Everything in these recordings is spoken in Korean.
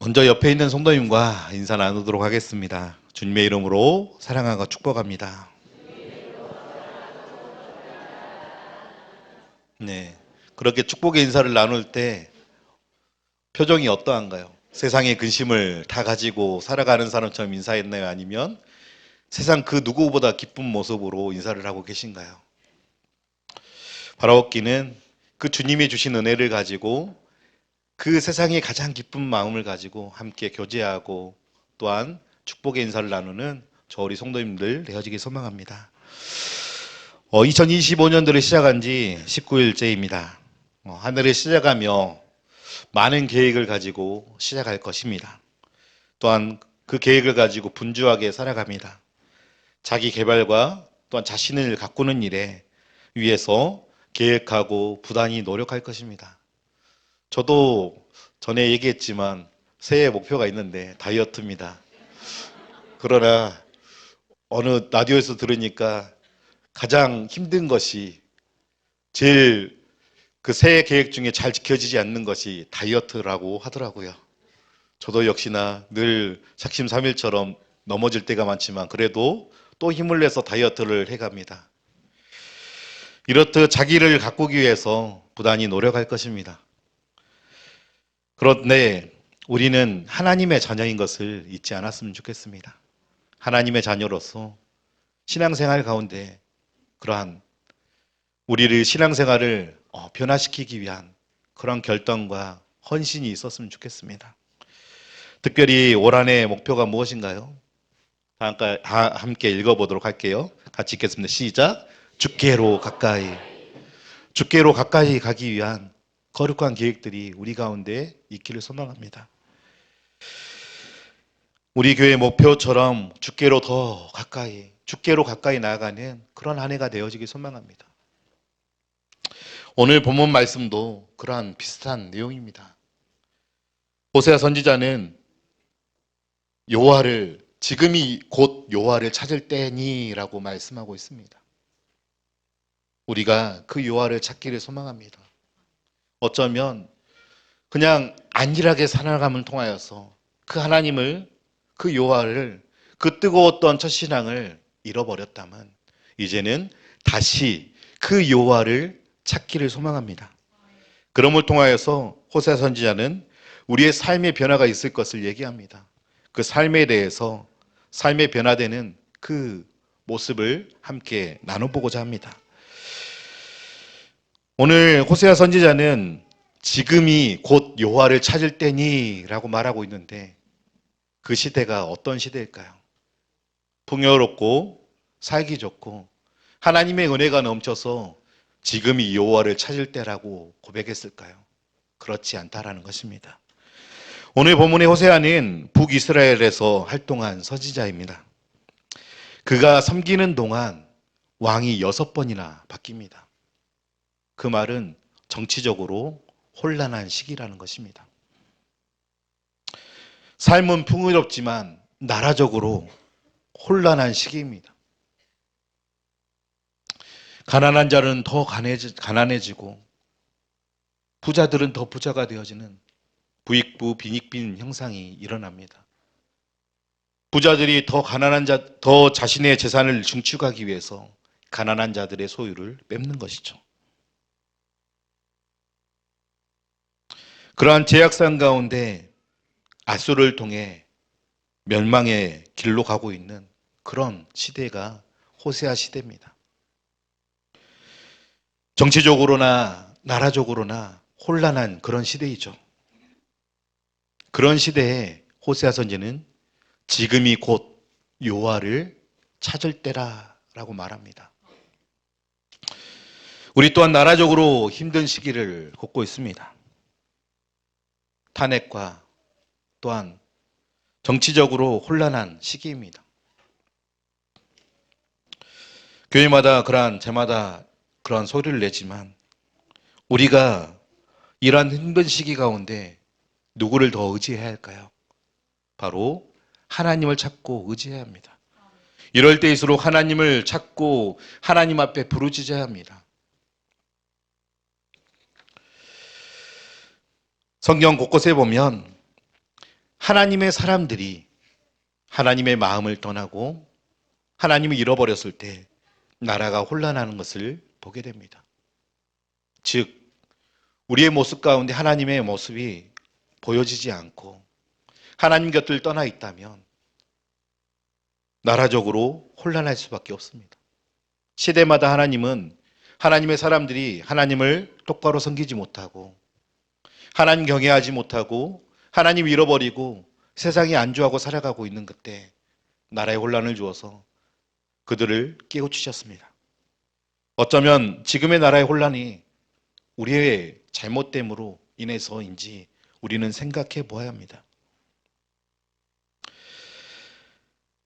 먼저 옆에 있는 성도님과 인사 나누도록 하겠습니다. 주님의 이름으로 사랑하고 축복합니다. 네, 그렇게 축복의 인사를 나눌 때 표정이 어떠한가요? 세상의 근심을 다 가지고 살아가는 사람처럼 인사했나요? 아니면 세상 그 누구보다 기쁜 모습으로 인사를 하고 계신가요? 바라옵기는 그 주님이 주신 은혜를 가지고 그 세상의 가장 기쁜 마음을 가지고 함께 교제하고 또한 축복의 인사를 나누는 저 우리 성도님들 되어지길 소망합니다. 2025년도를 시작한 지 19일째입니다. 한 해를 시작하며 많은 계획을 가지고 시작할 것입니다. 또한 그 계획을 가지고 분주하게 살아갑니다. 자기 개발과 또한 자신을 가꾸는 일에 위해서 계획하고 부단히 노력할 것입니다. 저도 전에 얘기했지만 새해 목표가 있는데 다이어트입니다. 그러나 어느 라디오에서 들으니까 가장 힘든 것이 제일 그 새해 계획 중에 잘 지켜지지 않는 것이 다이어트라고 하더라고요. 저도 역시나 늘 작심삼일처럼 넘어질 때가 많지만 그래도 또 힘을 내서 다이어트를 해갑니다. 이렇듯 자기를 가꾸기 위해서 부단히 노력할 것입니다. 그런데 우리는 하나님의 자녀인 것을 잊지 않았으면 좋겠습니다. 하나님의 자녀로서 신앙생활 가운데 그러한 우리를 신앙생활을 변화시키기 위한 그런 결단과 헌신이 있었으면 좋겠습니다. 특별히 올 한해 목표가 무엇인가요? 함께 읽어보도록 할게요. 같이 읽겠습니다. 시작. 주께로 가까이. 주께로 가까이 가기 위한 거룩한 계획들이 우리 가운데 있기를 소망합니다. 우리 교회 목표처럼 주께로 더 가까이, 주께로 가까이 나아가는 그런 한 해가 되어지길 소망합니다. 오늘 본문 말씀도 그러한 비슷한 내용입니다. 호세아 선지자는 여호와를 지금이 곧 여호와를 찾을 때니라고 말씀하고 있습니다. 우리가 그 여호와를 찾기를 소망합니다. 어쩌면 그냥 안일하게 살아감을 통하여서 그 하나님을, 그 여호와를, 그 뜨거웠던 첫 신앙을 잃어버렸다면 이제는 다시 그 여호와를 찾기를 소망합니다. 그럼을 통하여서 호세아 선지자는 우리의 삶의 변화가 있을 것을 얘기합니다. 그 삶에 대해서 삶의 변화되는 그 모습을 함께 나눠보고자 합니다. 오늘 호세아 선지자는 지금이 곧 여호와를 찾을 때니라고 말하고 있는데 그 시대가 어떤 시대일까요? 풍요롭고 살기 좋고 하나님의 은혜가 넘쳐서 지금이 여호와를 찾을 때라고 고백했을까요? 그렇지 않다라는 것입니다. 오늘 본문의 호세아는 북이스라엘에서 활동한 선지자입니다. 그가 섬기는 동안 왕이 6번이나 바뀝니다. 그 말은 정치적으로 혼란한 시기라는 것입니다. 삶은 풍요롭지만 나라적으로 혼란한 시기입니다. 가난한 자는 더 가난해지고 부자들은 더 부자가 되어지는 부익부 빈익빈 형상이 일어납니다. 부자들이 더 자신의 재산을 증축하기 위해서 가난한 자들의 소유를 뺏는 것이죠. 그러한 제약상 가운데 아수를 통해 멸망의 길로 가고 있는 그런 시대가 호세아 시대입니다. 정치적으로나 나라적으로나 혼란한 그런 시대이죠. 그런 시대에 호세아 선지는 지금이 곧 여호와를 찾을 때라라고 말합니다. 우리 또한 나라적으로 힘든 시기를 겪고 있습니다. 탄핵과 또한 정치적으로 혼란한 시기입니다. 교회마다 제마다 그러한 소리를 내지만 우리가 이러한 힘든 시기 가운데 누구를 더 의지해야 할까요? 바로 하나님을 찾고 의지해야 합니다. 이럴 때일수록 하나님을 찾고 하나님 앞에 부르짖어야 합니다. 성경 곳곳에 보면 하나님의 사람들이 하나님의 마음을 떠나고 하나님을 잃어버렸을 때 나라가 혼란하는 것을 보게 됩니다. 즉, 우리의 모습 가운데 하나님의 모습이 보여지지 않고 하나님 곁을 떠나 있다면 나라적으로 혼란할 수밖에 없습니다. 시대마다 하나님은 하나님의 사람들이 하나님을 똑바로 섬기지 못하고 하나님 경외하지 못하고 하나님 잃어버리고 세상이 안주하고 살아가고 있는 그때 나라에 혼란을 주어서 그들을 깨우치셨습니다. 어쩌면 지금의 나라의 혼란이 우리의 잘못됨으로 인해서인지 우리는 생각해 보아야 합니다.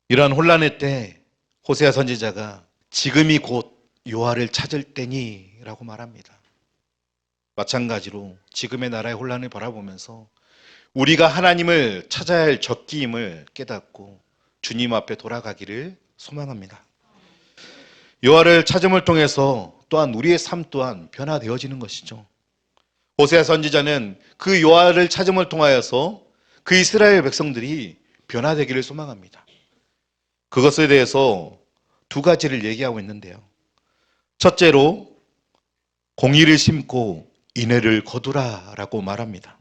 이러한 혼란의 때 호세아 선지자가 지금이 곧 여호와를 찾을 때니 라고 말합니다. 마찬가지로 지금의 나라의 혼란을 바라보면서 우리가 하나님을 찾아야 할 적기임을 깨닫고 주님 앞에 돌아가기를 소망합니다. 여호와를 찾음을 통해서 또한 우리의 삶 또한 변화되어지는 것이죠. 호세아 선지자는 그 여호와를 찾음을 통하여서 그 이스라엘 백성들이 변화되기를 소망합니다. 그것에 대해서 두 가지를 얘기하고 있는데요. 첫째로 공의를 심고 인애를 거두라라고 말합니다.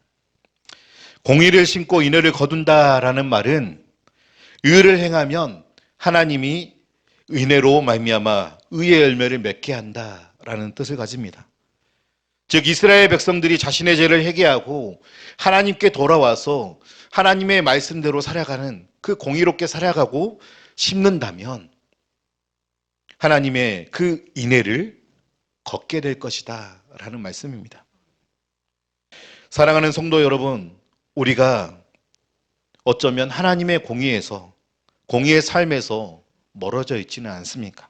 공의를 심고 인애를 거둔다라는 말은 의를 행하면 하나님이 인애로 말미암아 의의 열매를 맺게 한다라는 뜻을 가집니다. 즉 이스라엘 백성들이 자신의 죄를 회개하고 하나님께 돌아와서 하나님의 말씀대로 살아가는 그 공의롭게 살아가고 심는다면 하나님의 그 인애를 걷게 될 것이다 라는 말씀입니다. 사랑하는 성도 여러분, 우리가 어쩌면 하나님의 공의에서 공의의 삶에서 멀어져 있지는 않습니까?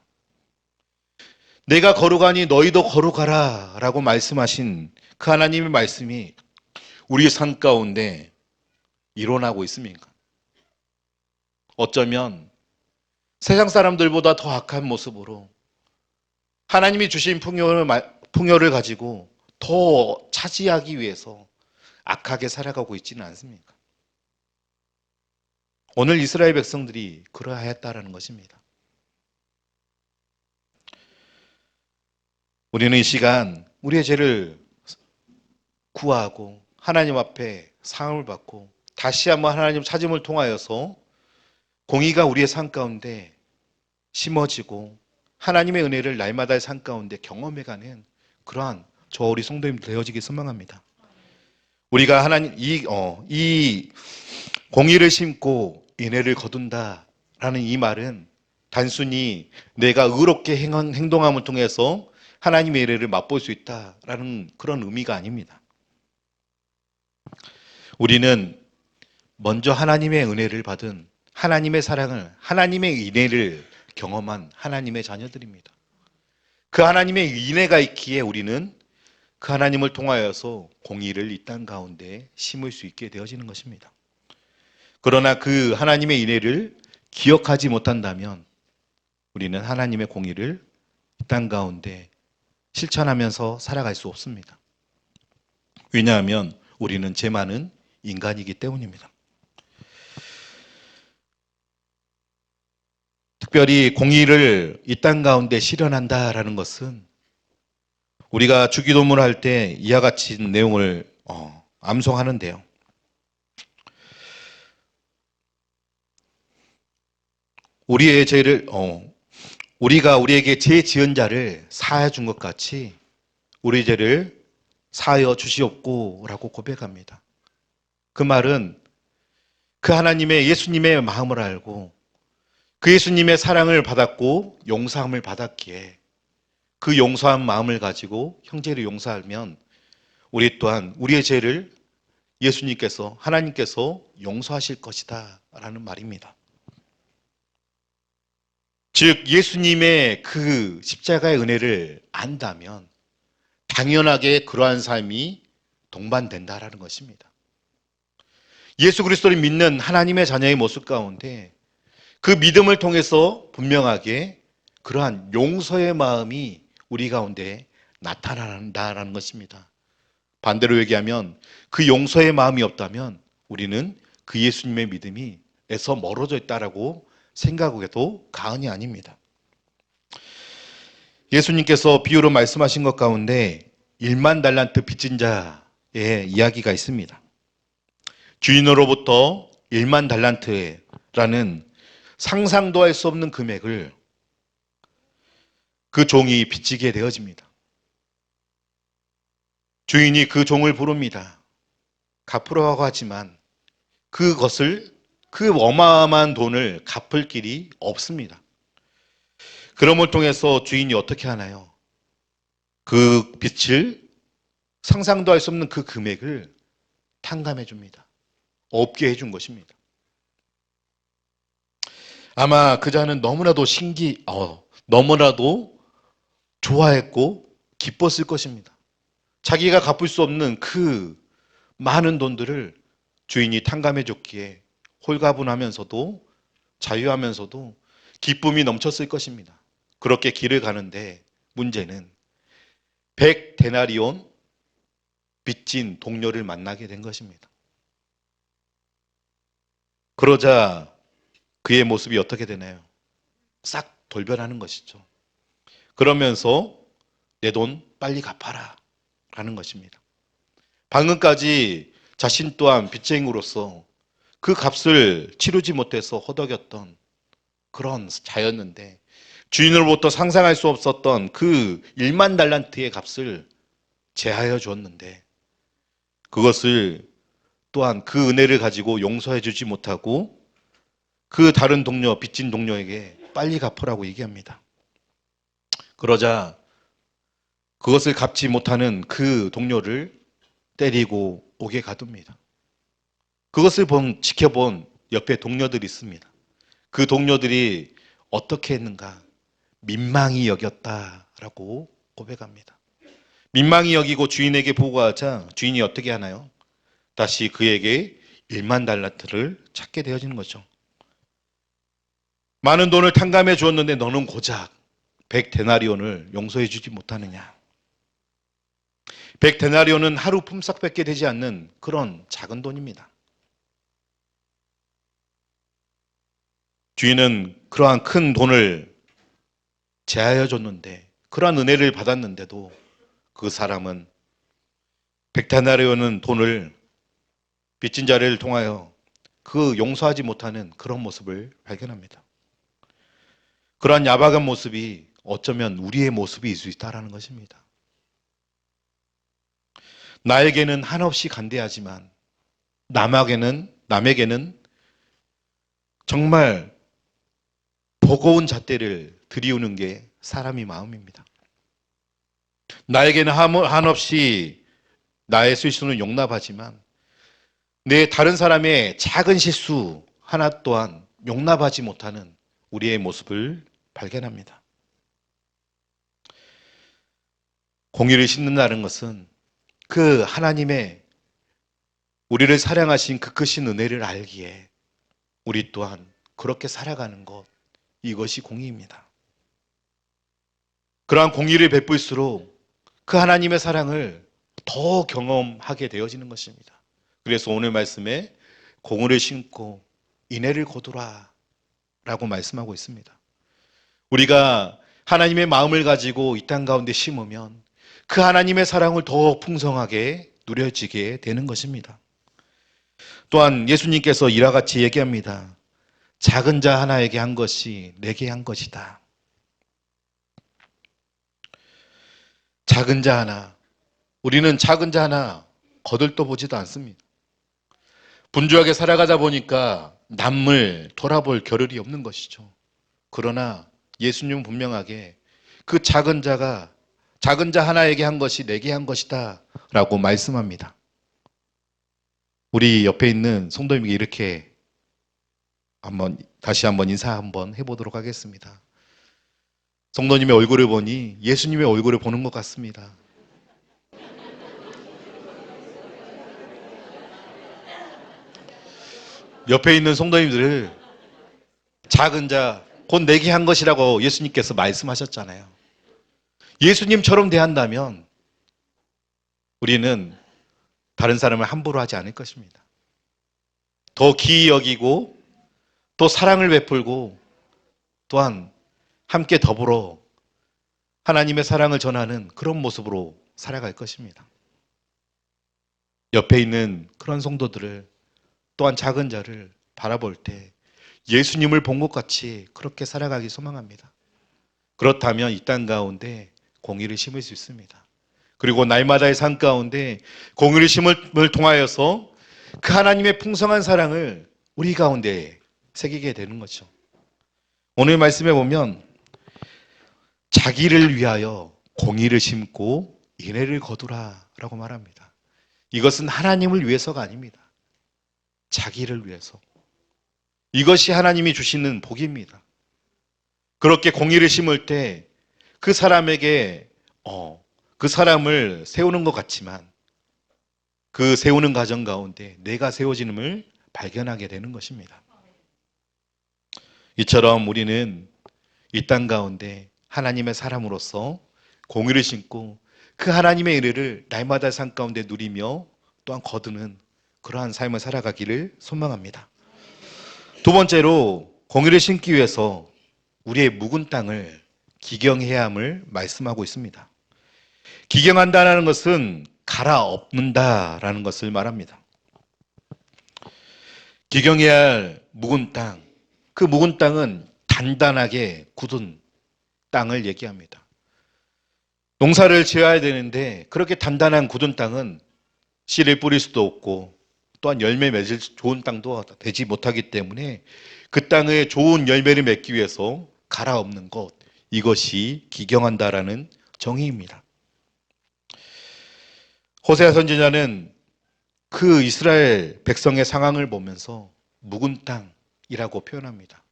내가 거룩하니 너희도 거룩하라 라고 말씀하신 그 하나님의 말씀이 우리 삶 가운데 일어나고 있습니까? 어쩌면 세상 사람들보다 더 악한 모습으로 하나님이 주신 풍요를 가지고 더 차지하기 위해서 악하게 살아가고 있지는 않습니까? 오늘 이스라엘 백성들이 그러하였다라는 것입니다. 우리는 이 시간 우리의 죄를 구하고 하나님 앞에 사함을 받고 다시 한번 하나님 찾음을 통하여서 공의가 우리의 삶 가운데 심어지고 하나님의 은혜를 날마다의 삶 가운데 경험해가는 그러한 저와 우리 성도님 되어지길 소망합니다. 우리가 하나님 이 공의를 심고 인애를 거둔다라는 이 말은 단순히 내가 의롭게 행동함을 통해서 하나님의 은혜를 맛볼 수 있다라는 그런 의미가 아닙니다. 우리는 먼저 하나님의 은혜를 받은 하나님의 사랑을, 하나님의 인애를 경험한 하나님의 자녀들입니다. 그 하나님의 인애가 있기에 우리는 그 하나님을 통하여서 공의를 이 땅 가운데 심을 수 있게 되어지는 것입니다. 그러나 그 하나님의 인애를 기억하지 못한다면 우리는 하나님의 공의를 이 땅 가운데 실천하면서 살아갈 수 없습니다. 왜냐하면 우리는 죄 많은 인간이기 때문입니다. 특별히 공의를 이 땅 가운데 실현한다라는 것은 우리가 주기도문을 할 때 이와 같이 내용을 암송하는데요. 우리의 죄를 우리가 우리에게 죄 지은 자를 사하여 준 것 같이 우리 죄를 사하여 주시옵고라고 고백합니다. 그 말은 그 하나님의 예수님의 마음을 알고 그 예수님의 사랑을 받았고 용서함을 받았기에 그 용서한 마음을 가지고 형제를 용서하면 우리 또한 우리의 죄를 예수님께서 하나님께서 용서하실 것이다 라는 말입니다. 즉 예수님의 그 십자가의 은혜를 안다면 당연하게 그러한 삶이 동반된다라는 것입니다. 예수 그리스도를 믿는 하나님의 자녀의 모습 가운데 그 믿음을 통해서 분명하게 그러한 용서의 마음이 우리 가운데 나타난다라는 것입니다. 반대로 얘기하면 그 용서의 마음이 없다면 우리는 그 예수님의 믿음이 에서 멀어져 있다라고 생각해도 과언이 아닙니다. 예수님께서 비유로 말씀하신 것 가운데 1만 달란트 빚진 자의 이야기가 있습니다. 주인으로부터 1만 달란트라는 상상도 할 수 없는 금액을 그 종이 빚지게 되어집니다. 주인이 그 종을 부릅니다. 갚으라고 하지만 그것을, 그 어마어마한 돈을 갚을 길이 없습니다. 그럼을 통해서 주인이 어떻게 하나요? 그 빚을, 상상도 할 수 없는 그 금액을 탕감해 줍니다. 없게 해준 것입니다. 아마 그 자는 너무나도 좋아했고 기뻤을 것입니다. 자기가 갚을 수 없는 그 많은 돈들을 주인이 탕감해 줬기에 홀가분하면서도 자유하면서도 기쁨이 넘쳤을 것입니다. 그렇게 길을 가는데 문제는 100데나리온 빚진 동료를 만나게 된 것입니다. 그러자 그의 모습이 어떻게 되나요? 싹 돌변하는 것이죠. 그러면서 내 돈 빨리 갚아라 라는 것입니다. 방금까지 자신 또한 빚쟁이로서 그 값을 치르지 못해서 허덕였던 그런 자였는데, 주인으로부터 상상할 수 없었던 그 1만 달란트의 값을 제하여 주었는데, 그것을 또한 그 은혜를 가지고 용서해 주지 못하고 그 다른 동료, 빚진 동료에게 빨리 갚으라고 얘기합니다. 그러자 그것을 갚지 못하는 그 동료를 때리고 옥에 가둡니다. 그것을 지켜본 옆에 동료들이 있습니다. 그 동료들이 어떻게 했는가? 민망히 여겼다라고 고백합니다. 민망히 여기고 주인에게 보고하자 주인이 어떻게 하나요? 다시 그에게 1만 달란트를 찾게 되어지는 거죠. 많은 돈을 탕감해 주었는데 너는 고작 100데나리온을 용서해 주지 못하느냐? 100데나리온은 하루 품삯밖에 되지 않는 그런 작은 돈입니다. 주인은 그러한 큰 돈을 제하여 줬는데, 그러한 은혜를 받았는데도 그 사람은 100데나리온은 돈을 빚진 자를 통하여 그 용서하지 못하는 그런 모습을 발견합니다. 그러한 야박한 모습이 어쩌면 우리의 모습일 수 있다는 것입니다. 나에게는 한없이 간대하지만 남에게는 정말 버거운 잣대를 들이우는 게 사람의 마음입니다. 나에게는 한없이 나의 실수는 용납하지만 내 다른 사람의 작은 실수 하나 또한 용납하지 못하는 우리의 모습을 발견합니다. 공의를 싣는다는 것은 그 하나님의 우리를 사랑하신 그 크신 은혜를 알기에 우리 또한 그렇게 살아가는 것, 이것이 공의입니다. 그러한 공의를 베풀수록 그 하나님의 사랑을 더 경험하게 되어지는 것입니다. 그래서 오늘 말씀에 공의를 심고 인애를 거두라 라고 말씀하고 있습니다. 우리가 하나님의 마음을 가지고 이 땅 가운데 심으면 그 하나님의 사랑을 더 풍성하게 누려지게 되는 것입니다. 또한 예수님께서 이와 같이 얘기합니다. 작은 자 하나에게 한 것이 내게 한 것이다. 작은 자 하나, 우리는 작은 자 하나 거들떠보지도 않습니다. 분주하게 살아가다 보니까 남을 돌아볼 겨를이 없는 것이죠. 그러나 예수님은 분명하게 그 작은 자 하나에게 한 것이 내게 한 것이다 라고 말씀합니다. 우리 옆에 있는 성도님에게 이렇게 다시 한번 인사 한번 해보도록 하겠습니다. 성도님의 얼굴을 보니 예수님의 얼굴을 보는 것 같습니다. 옆에 있는 성도님들을 작은 자, 곧 내게 한 것이라고 예수님께서 말씀하셨잖아요. 예수님처럼 대한다면 우리는 다른 사람을 함부로 하지 않을 것입니다. 더 기이 여기고 또 사랑을 베풀고 또한 함께 더불어 하나님의 사랑을 전하는 그런 모습으로 살아갈 것입니다. 옆에 있는 그런 성도들을 또한 작은 자를 바라볼 때 예수님을 본 것 같이 그렇게 살아가기 소망합니다. 그렇다면 이 땅 가운데 공의를 심을 수 있습니다. 그리고 날마다의 삶 가운데 공의를 심을 통하여서 그 하나님의 풍성한 사랑을 우리 가운데 새기게 되는 거죠. 오늘 말씀에 보면 자기를 위하여 공의를 심고 인애를 거두라 라고 말합니다. 이것은 하나님을 위해서가 아닙니다. 자기를 위해서. 이것이 하나님이 주시는 복입니다. 그렇게 공의를 심을 때 그 사람에게 그 사람을 세우는 것 같지만 그 세우는 과정 가운데 내가 세워짐을 발견하게 되는 것입니다. 이처럼 우리는 이 땅 가운데 하나님의 사람으로서 공의를 심고 그 하나님의 은혜를 날마다 삶 가운데 누리며 또한 거두는 그러한 삶을 살아가기를 소망합니다. 두 번째로 공의를 심기 위해서 우리의 묵은 땅을 기경해야 함을 말씀하고 있습니다. 기경한다는 것은 갈아엎는다라는 것을 말합니다. 기경해야 할 묵은 땅, 그 묵은 땅은 단단하게 굳은 땅을 얘기합니다. 농사를 지어야 되는데 그렇게 단단한 굳은 땅은 씨를 뿌릴 수도 없고 또한 열매 맺을 좋은 땅도 되지 못하기 때문에 그 땅에 좋은 열매를 맺기 위해서 갈아엎는 것, 이것이 기경한다라는 정의입니다. 호세아 선지자는 그 이스라엘 백성의 상황을 보면서 묵은 땅이라고 표현합니다.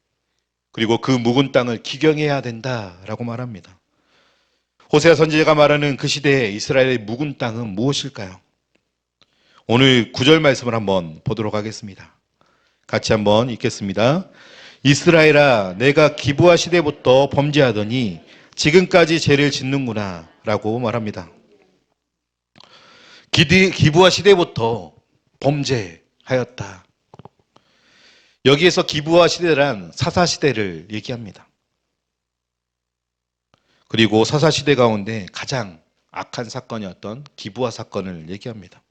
그리고 그 묵은 땅을 기경해야 된다라고 말합니다. 호세아 선지자가 말하는 그 시대의 이스라엘의 묵은 땅은 무엇일까요? 오늘 9절 말씀을 한번 보도록 하겠습니다. 같이 한번 읽겠습니다. 이스라엘아, 내가 기브아 시대부터 범죄하더니 지금까지 죄를 짓는구나 라고 말합니다. 기브아 시대부터 범죄하였다. 여기에서 기브아 시대란 사사 시대를 얘기합니다. 그리고 사사 시대 가운데 가장 악한 사건이었던 기브아 사건을 얘기합니다.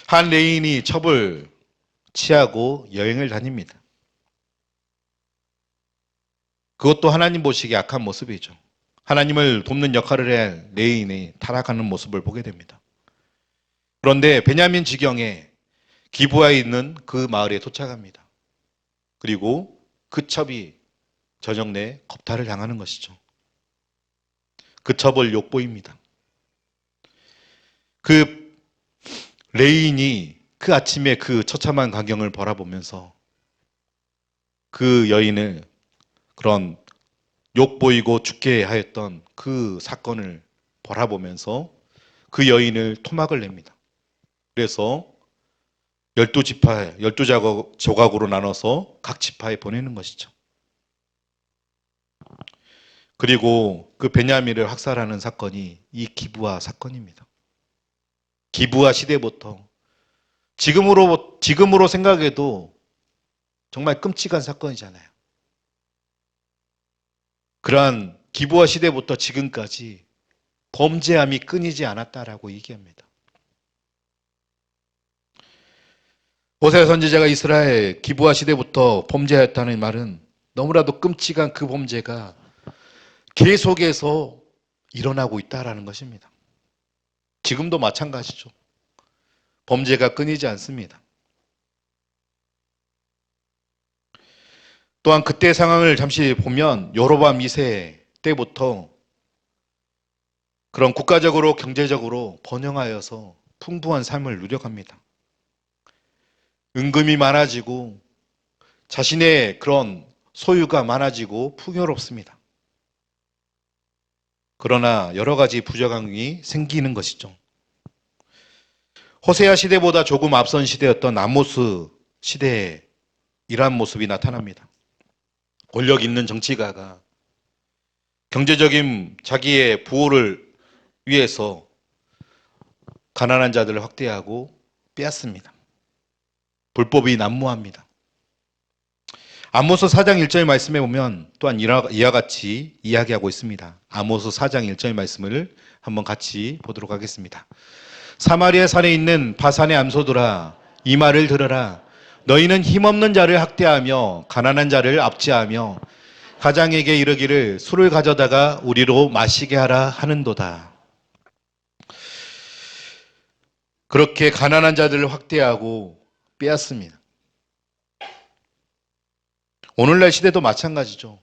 한 레인이 첩을 취하고 여행을 다닙니다. 그것도 하나님 보시기에 악한 모습이죠. 하나님을 돕는 역할을 해야 할 레인이 타락하는 모습을 보게 됩니다. 그런데 베냐민 지경에 기브아에 있는 그 마을에 도착합니다. 그리고 그 첩이 저녁 내 겁탈을 당하는 것이죠. 그 첩을 욕보입니다. 그 레인이 그 아침에 그 처참한 광경을 바라보면서 그 여인을 그런 욕보이고 죽게 하였던 그 사건을 바라보면서 그 여인을 토막을 냅니다. 그래서 12지파, 12조각으로 나눠서 각 지파에 보내는 것이죠. 그리고 그 베냐민을 학살하는 사건이 이 기브아 사건입니다. 기브아 시대부터 지금으로 생각해도 정말 끔찍한 사건이잖아요. 그러한 기브아 시대부터 지금까지 범죄함이 끊이지 않았다라고 얘기합니다. 호세아 선지자가 이스라엘 기브아 시대부터 범죄하였다는 말은 너무나도 끔찍한 그 범죄가 계속해서 일어나고 있다라는 것입니다. 지금도 마찬가지죠. 범죄가 끊이지 않습니다. 또한 그때 상황을 잠시 보면 여로보암 2세 때부터 그런 국가적으로 경제적으로 번영하여서 풍부한 삶을 누려갑니다. 은금이 많아지고 자신의 그런 소유가 많아지고 풍요롭습니다. 그러나 여러 가지 부정함이 생기는 것이죠. 호세아 시대보다 조금 앞선 시대였던 아모스 시대에 이러한 모습이 나타납니다. 권력 있는 정치가가 경제적인 자기의 부호를 위해서 가난한 자들을 확대하고 빼앗습니다. 불법이 난무합니다. 아모스 4장 1절 말씀에 보면 또한 이와 같이 이야기하고 있습니다. 아모스 4장 1절 말씀을 한번 같이 보도록 하겠습니다. 사마리아 산에 있는 바산의 암소들아, 이 말을 들으라. 너희는 힘없는 자를 학대하며 가난한 자를 압제하며 가장에게 이르기를 술을 가져다가 우리로 마시게 하라 하는도다. 그렇게 가난한 자들을 확대하고 빼앗습니다. 오늘날 시대도 마찬가지죠.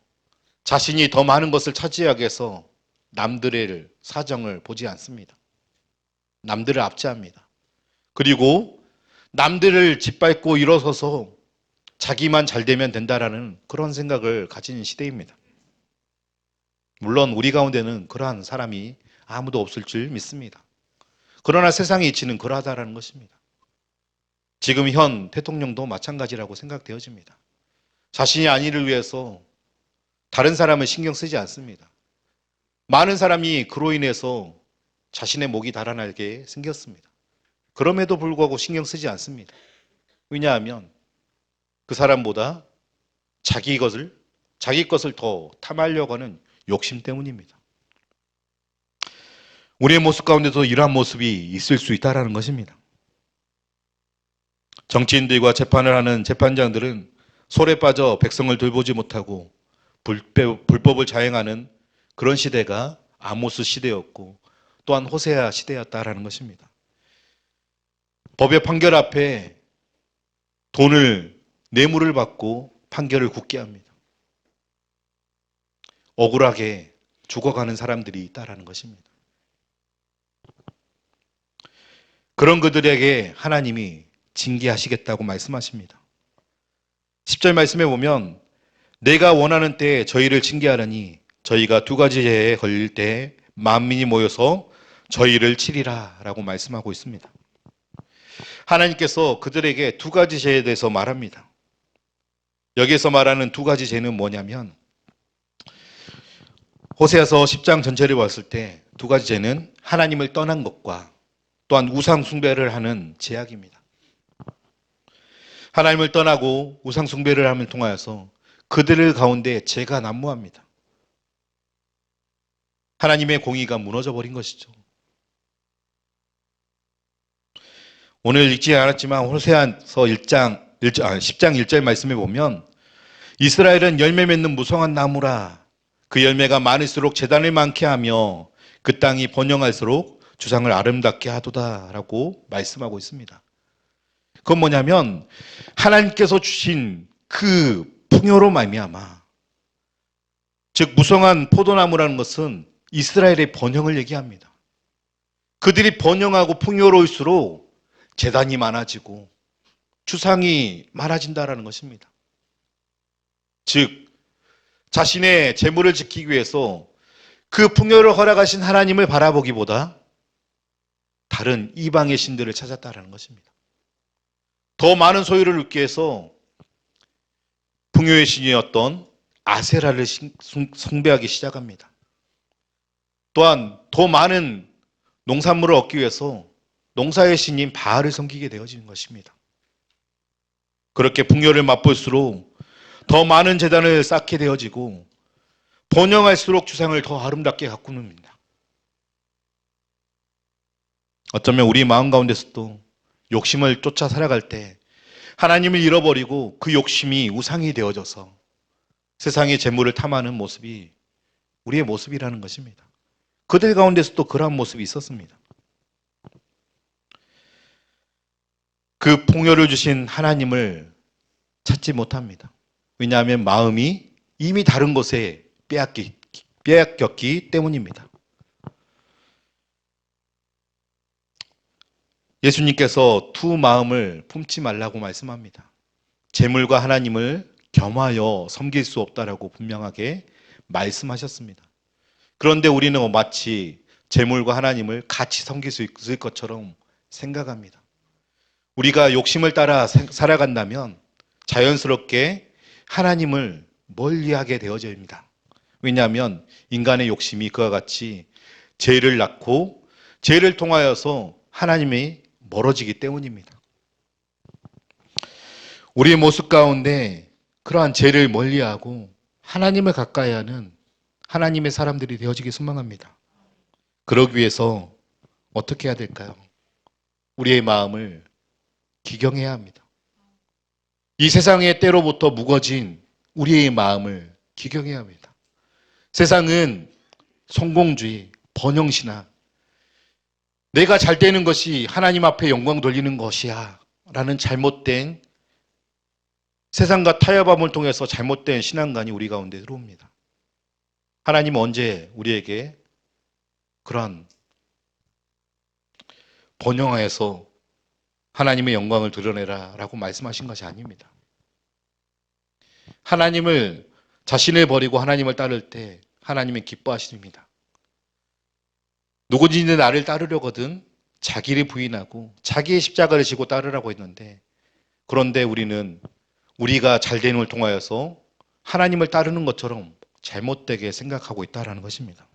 자신이 더 많은 것을 차지하기 위해서 남들의 사정을 보지 않습니다. 남들을 압제합니다. 그리고 남들을 짓밟고 일어서서 자기만 잘 되면 된다라는 그런 생각을 가진 시대입니다. 물론 우리 가운데는 그러한 사람이 아무도 없을 줄 믿습니다. 그러나 세상의 이치는 그러하다라는 것입니다. 지금 현 대통령도 마찬가지라고 생각되어집니다. 자신이 안위를 위해서 다른 사람을 신경 쓰지 않습니다. 많은 사람이 그로 인해서 자신의 목이 달아나게 생겼습니다. 그럼에도 불구하고 신경 쓰지 않습니다. 왜냐하면 그 사람보다 자기 것을 더 탐하려고 하는 욕심 때문입니다. 우리의 모습 가운데도 이러한 모습이 있을 수 있다는 것입니다. 정치인들과 재판을 하는 재판장들은 솔에 빠져 백성을 돌보지 못하고 불법을 자행하는 그런 시대가 아모스 시대였고 또한 호세아 시대였다라는 것입니다. 법의 판결 앞에 뇌물을 받고 판결을 굳게 합니다. 억울하게 죽어가는 사람들이 있다라는 것입니다. 그런 그들에게 하나님이 징계하시겠다고 말씀하십니다. 10절 말씀에 보면 내가 원하는 때에 저희를 징계하려니 저희가 두 가지 죄에 걸릴 때 만민이 모여서 저희를 치리라 라고 말씀하고 있습니다. 하나님께서 그들에게 두 가지 죄에 대해서 말합니다. 여기에서 말하는 두 가지 죄는 뭐냐면 호세아서 10장 전체를 봤을 때 두 가지 죄는 하나님을 떠난 것과 또한 우상 숭배를 하는 죄악입니다. 하나님을 떠나고 우상 숭배를 함을 통하여서 그들 가운데 죄가 난무합니다. 하나님의 공의가 무너져 버린 것이죠. 오늘 읽지 않았지만 호세아서 10장 1절 말씀에 보면 이스라엘은 열매 맺는 무성한 나무라. 그 열매가 많을수록 재단을 많게 하며 그 땅이 번영할수록 주상을 아름답게 하도다 라고 말씀하고 있습니다. 그건 뭐냐면 하나님께서 주신 그 풍요로 말미암아, 즉 무성한 포도나무라는 것은 이스라엘의 번영을 얘기합니다. 그들이 번영하고 풍요로울수록 재단이 많아지고 주상이 많아진다라는 것입니다. 즉 자신의 재물을 지키기 위해서 그 풍요를 허락하신 하나님을 바라보기보다 다른 이방의 신들을 찾았다라는 것입니다. 더 많은 소유를 얻기 위해서 풍요의 신이었던 아세라를 숭배하기 시작합니다. 또한 더 많은 농산물을 얻기 위해서 농사의 신인 바알을 섬기게 되어지는 것입니다. 그렇게 풍요를 맛볼수록 더 많은 재단을 쌓게 되어지고 번영할수록 주상을 더 아름답게 가꾸는입니다. 어쩌면 우리 마음 가운데서도 욕심을 쫓아 살아갈 때 하나님을 잃어버리고 그 욕심이 우상이 되어져서 세상의 재물을 탐하는 모습이 우리의 모습이라는 것입니다. 그들 가운데서도 그러한 모습이 있었습니다. 그 풍요를 주신 하나님을 찾지 못합니다. 왜냐하면 마음이 이미 다른 것에 빼앗겼기 때문입니다. 예수님께서 두 마음을 품지 말라고 말씀합니다. 재물과 하나님을 겸하여 섬길 수 없다라고 분명하게 말씀하셨습니다. 그런데 우리는 마치 재물과 하나님을 같이 섬길 수 있을 것처럼 생각합니다. 우리가 욕심을 따라 살아간다면 자연스럽게 하나님을 멀리하게 되어집니다. 왜냐하면 인간의 욕심이 그와 같이 죄를 낳고 죄를 통하여서 하나님이 멀어지기 때문입니다. 우리의 모습 가운데 그러한 죄를 멀리하고 하나님을 가까이 하는 하나님의 사람들이 되어지기 소망합니다. 그러기 위해서 어떻게 해야 될까요? 우리의 마음을 기경해야 합니다. 이 세상의 때로부터 무거진 우리의 마음을 기경해야 합니다. 세상은 성공주의, 번영신학, 내가 잘 되는 것이 하나님 앞에 영광 돌리는 것이야 라는 잘못된 세상과 타협함을 통해서 잘못된 신앙관이 우리 가운데 들어옵니다. 하나님은 언제 우리에게 그러한 번영하여서 하나님의 영광을 드러내라 라고 말씀하신 것이 아닙니다. 하나님을 자신을 버리고 하나님을 따를 때 하나님은 기뻐하십니다. 누구든지 나를 따르려거든 자기를 부인하고 자기의 십자가를 지고 따르라고 했는데, 그런데 우리는 우리가 잘됨을 통하여서 하나님을 따르는 것처럼 잘못되게 생각하고 있다는 것입니다.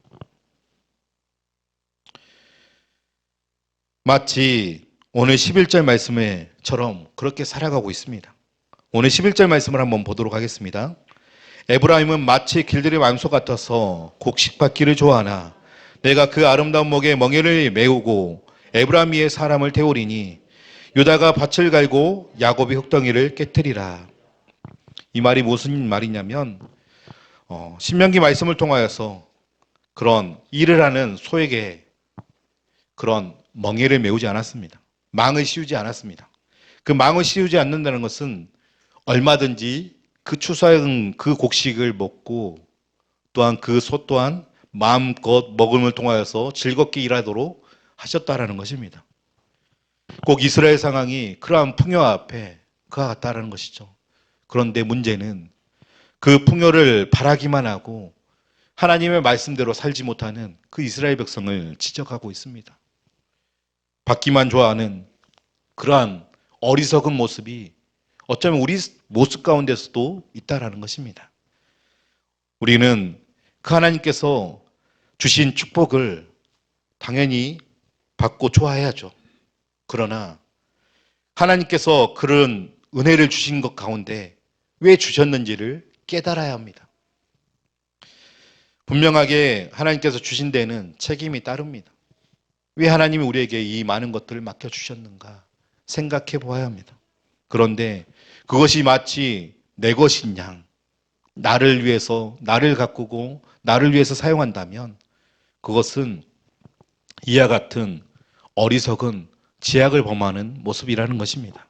마치 오늘 11절 말씀처럼 그렇게 살아가고 있습니다. 오늘 11절 말씀을 한번 보도록 하겠습니다. 에브라임은 마치 길들의 왕소 같아서 곡식받기를 좋아하나 내가 그 아름다운 목에 멍에를 메우고 에브라임의 사람을 태우리니 유다가 밭을 갈고 야곱이 흙덩이를 깨뜨리라. 이 말이 무슨 말이냐면 신명기 말씀을 통하여서 그런 일을 하는 소에게 그런 멍에를 메우지 않았습니다. 망을 씌우지 않았습니다. 그 망을 씌우지 않는다는 것은 얼마든지 그 추수한 그 곡식을 먹고 또한 그 소 또한 마음껏 먹음을 통하여서 즐겁게 일하도록 하셨다라는 것입니다. 꼭 이스라엘 상황이 그러한 풍요 앞에 그와 같다라는 것이죠. 그런데 문제는 그 풍요를 바라기만 하고 하나님의 말씀대로 살지 못하는 그 이스라엘 백성을 지적하고 있습니다. 받기만 좋아하는 그러한 어리석은 모습이 어쩌면 우리 모습 가운데서도 있다라는 것입니다. 우리는 그 하나님께서 주신 축복을 당연히 받고 좋아해야죠. 그러나 하나님께서 그런 은혜를 주신 것 가운데 왜 주셨는지를 깨달아야 합니다. 분명하게 하나님께서 주신 데는 책임이 따릅니다. 왜 하나님이 우리에게 이 많은 것들을 맡겨주셨는가 생각해 보아야 합니다. 그런데 그것이 마치 내 것인 양, 나를 위해서, 나를 가꾸고 나를 위해서 사용한다면 그것은 이와 같은 어리석은 제약을 범하는 모습이라는 것입니다.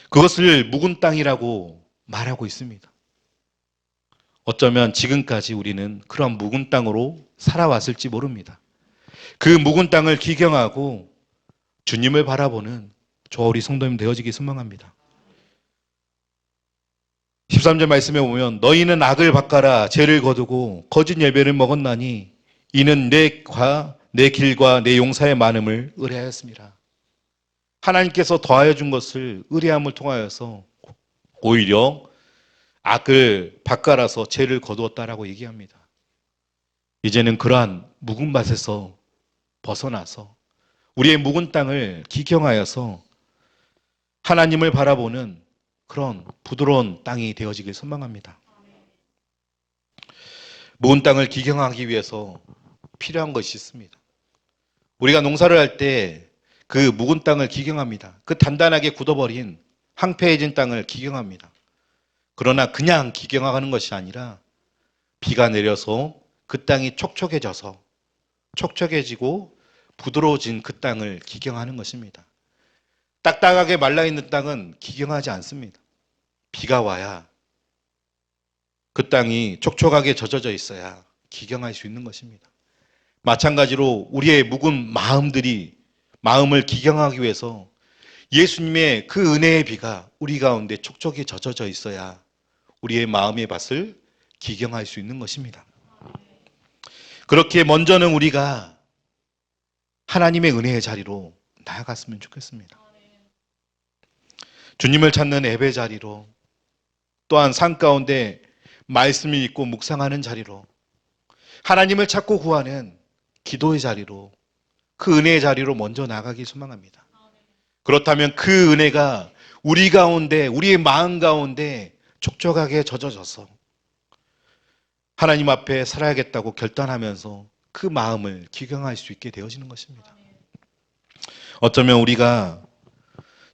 그것을 묵은 땅이라고 말하고 있습니다. 어쩌면 지금까지 우리는 그런 묵은 땅으로 살아왔을지 모릅니다. 그 묵은 땅을 기경하고 주님을 바라보는 저 우리 성도님 되어지기 소망합니다. 13절 말씀에 보면 너희는 악을 바꿔라 죄를 거두고 거짓 예배를 먹었나니 이는 내 길과 내 용사의 많음을 의뢰하였습니다. 하나님께서 더하여 준 것을 의뢰함을 통하여서 오히려 악을 바꿔라서 죄를 거두었다라고 얘기합니다. 이제는 그러한 묵은 밭에서 벗어나서 우리의 묵은 땅을 기경하여서 하나님을 바라보는 그런 부드러운 땅이 되어지길 소망합니다. 묵은 땅을 기경하기 위해서 필요한 것이 있습니다. 우리가 농사를 할 때 그 묵은 땅을 기경합니다. 그 단단하게 굳어버린 황폐해진 땅을 기경합니다. 그러나 그냥 기경하는 것이 아니라 비가 내려서 그 땅이 촉촉해지고 부드러워진 그 땅을 기경하는 것입니다. 딱딱하게 말라있는 땅은 기경하지 않습니다. 비가 와야 그 땅이 촉촉하게 젖어져 있어야 기경할 수 있는 것입니다. 마찬가지로 우리의 묵은 마음을 기경하기 위해서 예수님의 그 은혜의 비가 우리 가운데 촉촉히 젖어져 있어야 우리의 마음의 밭을 기경할 수 있는 것입니다. 그렇게 먼저는 우리가 하나님의 은혜의 자리로 나아갔으면 좋겠습니다. 주님을 찾는 예배 자리로, 또한 삶 가운데 말씀이 있고 묵상하는 자리로, 하나님을 찾고 구하는 기도의 자리로, 그 은혜의 자리로 먼저 나가길 소망합니다. 그렇다면 그 은혜가 우리 가운데, 우리의 마음 가운데 촉촉하게 젖어져서 하나님 앞에 살아야겠다고 결단하면서 그 마음을 기경할 수 있게 되어지는 것입니다. 어쩌면 우리가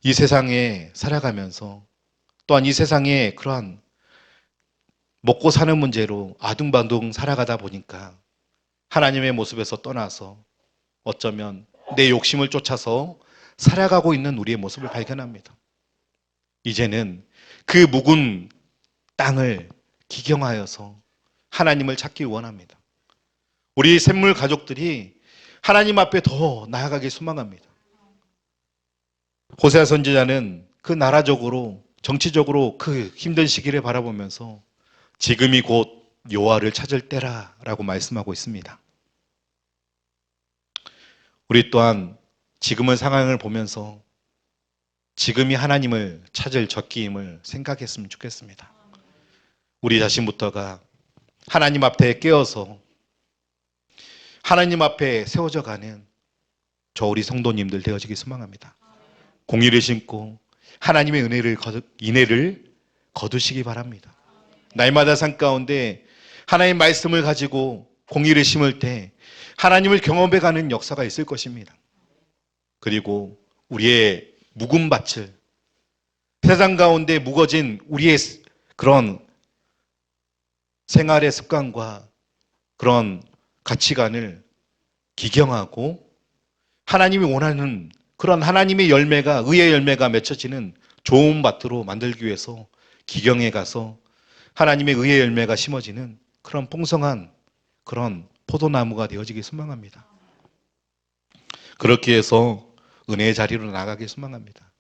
이 세상에 살아가면서 또한 이 세상에 그러한 먹고 사는 문제로 아둥바둥 살아가다 보니까 하나님의 모습에서 떠나서 어쩌면 내 욕심을 쫓아서 살아가고 있는 우리의 모습을 발견합니다. 이제는 그 묵은 땅을 기경하여서 하나님을 찾기 원합니다. 우리 샘물 가족들이 하나님 앞에 더 나아가길 소망합니다. 호세아 선지자는 그 나라적으로 정치적으로 그 힘든 시기를 바라보면서 지금이 곧 여호와를 찾을 때라라고 말씀하고 있습니다. 우리 또한 지금의 상황을 보면서 지금이 하나님을 찾을 적기임을 생각했으면 좋겠습니다. 우리 자신부터가 하나님 앞에 깨어서 하나님 앞에 세워져 가는 저 우리 성도님들 되어지길 소망합니다. 공의를 심고 하나님의 인애를 거두시기 바랍니다. 날마다 삶 가운데 하나님의 말씀을 가지고 공의를 심을 때 하나님을 경험해 가는 역사가 있을 것입니다. 그리고 우리의 묵은 밭을 세상 가운데 묵어진 우리의 그런 생활의 습관과 그런 가치관을 기경하고 하나님이 원하는 그런 하나님의 열매가, 의의 열매가 맺혀지는 좋은 밭으로 만들기 위해서 기경에 가서 하나님의 의의 열매가 심어지는 그런 풍성한 그런 포도나무가 되어지길 소망합니다. 그렇게 해서 은혜의 자리로 나가길 소망합니다.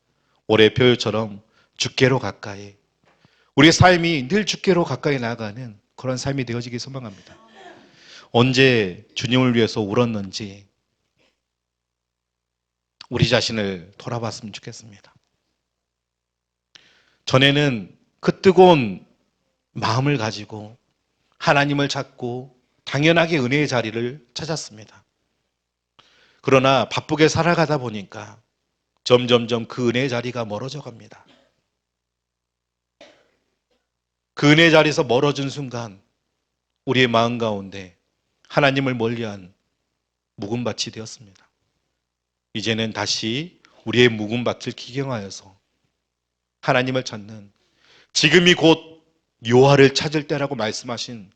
올해 표율처럼 주께로 가까이, 우리의 삶이 늘 주께로 가까이 나아가는 그런 삶이 되어지길 소망합니다. 언제 주님을 위해서 울었는지 우리 자신을 돌아봤으면 좋겠습니다. 전에는 그 뜨거운 마음을 가지고 하나님을 찾고 당연하게 은혜의 자리를 찾았습니다. 그러나 바쁘게 살아가다 보니까 점점점 그 은혜의 자리가 멀어져 갑니다. 그 은혜의 자리에서 멀어진 순간 우리의 마음 가운데 하나님을 멀리한 묵은 밭이 되었습니다. 이제는 다시 우리의 묵은 밭을 기경하여서 하나님을 찾는, 지금이 곧 여호와를 찾을 때라고 말씀하신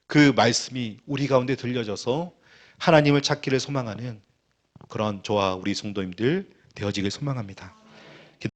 그 말씀이 우리 가운데 들려져서 하나님을 찾기를 소망하는 그런 저와 우리 성도님들 되어지길 소망합니다.